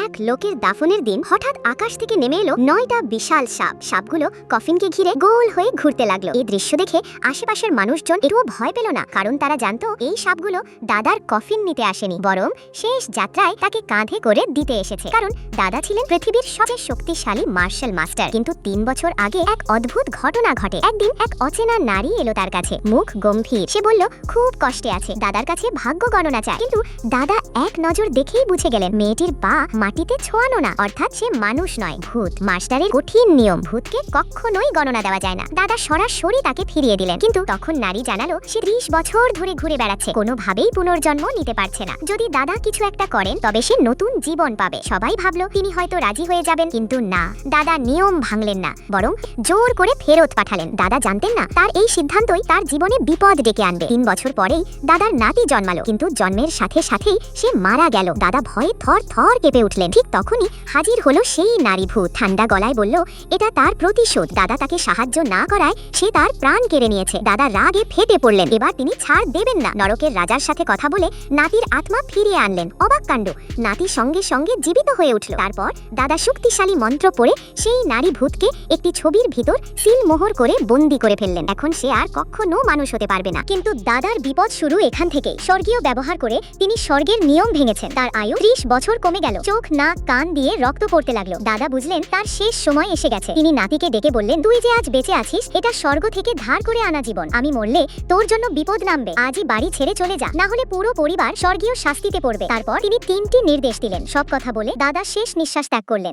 এক লোকের দাফনের দিন হঠাৎ আকাশ থেকে নেমে এলো 9টা বিশাল সাপ। সাপগুলো কফিনকে ঘিরে গোল হয়ে ঘুরতে লাগলো। এই দৃশ্য দেখে আশেপাশের মানুষজন একটুও ভয় পেল না, কারণ তারা জানতো এই সাপগুলো দাদার কফিন নিতে আসেনি, বরং শেষ যাত্রায় তাকে কাঁধে করে দিতে এসেছে। কারণ দাদা ছিলেন পৃথিবীর সবচেয়ে শক্তিশালী মার্শাল মাস্টার। কিন্তু 3 বছর আগে এক অদ্ভুত ঘটনা ঘটে। একদিন এক অচেনা নারী এলো তার কাছে, মুখ গম্ভীর। সে বলল খুব কষ্টে আছে, দাদার কাছে ভাগ্য গণনা চায়। কিন্তু দাদা এক নজর দেখেই বুঝে গেলেন মেয়েটির পা মাটিতে ছোঁয়ানো না, অর্থাৎ সে মানুষ নয়, ভূত। মাস্টারের কঠিন নিয়ম, ভূতকে কখনোই গণনা দেওয়া যায় না। দাদা সরাসরি তাকে ফিরিয়ে দিলেন। কিন্তু তখন নারী জানালো সে 30 বছর ধরে ঘুরে বেড়াচ্ছে, কোনোভাবেই পুনর্জন্ম নিতে পারছে না। যদি দাদা কিছু একটা করেন তবে সে নতুন জীবন পাবে। সবাই ভাবলো তিনি হয়তো রাজি হয়ে যাবেন, কিন্তু না, দাদা নিয়ম ভাঙলেন না, বরং জোর করে ফেরত পাঠালেন। দাদা জানতেন না তার এই সিদ্ধান্তই তার জীবনে বিপদ ডেকে আনবে। 3 বছর পরেই দাদার নাতি জন্মালো, কিন্তু জন্মের সাথে সাথেই সে মারা গেল। দাদা ভয়ে থর থর কেঁপে উঠলেন। ঠিক তখনই হাজির হলো সেই নারী ভূত। ঠান্ডা গলায় বলল এটা তার প্রতিশোধ। দাদা তাকে সাহায্য না করায় সে তার প্রাণ কেড়ে নিয়েছে। দাদা রাগে ফেটে পড়লেন, এবার তিনি ছাড় দেবেন না। নরকের রাজার সাথে কথা বলে নাতির আত্মা ফিরিয়ে আনলেন। অবাক কাণ্ড, নাতি সঙ্গে সঙ্গে জীবিত হয়ে উঠল। তারপর দাদা শক্তিশালী মন্ত্র পড়ে সেই নারী ভূতকে একটি ছবির ভিতর সিল মোহর করে বন্দি করে ফেললেন। এখন সে আর কখনো মানুষ হতে পারবে না। কিন্তু দাদার বিপদ শুরু এখান থেকে। স্বর্গীয় ব্যবহার করে তিনি স্বর্গের নিয়ম ভেঙেছেন। তার আয়ু 30 বছর কমে গেল। চোখ, নাক, কান দিয়ে রক্ত পড়তে লাগলো। দাদা বুঝলেন তার শেষ সময় এসে গেছে। তিনি নাতিকে ডেকে বললেন তুই যে আজ বেঁচে আছিস এটা স্বর্গ থেকে ধার করে আনা জীবন। আমি মরলে তোর জন্য বিপদ নামবে। আজই বাড়ি ছেড়ে চলে যা, না হলে পুরো পরিবার স্বর্গীয় শাস্তিতে পড়বে। তারপর তিনি 3টি নির্দেশ দিলেন। সব কথা বলে দাদা শেষ নিঃশ্বাস ত্যাগ করলেন।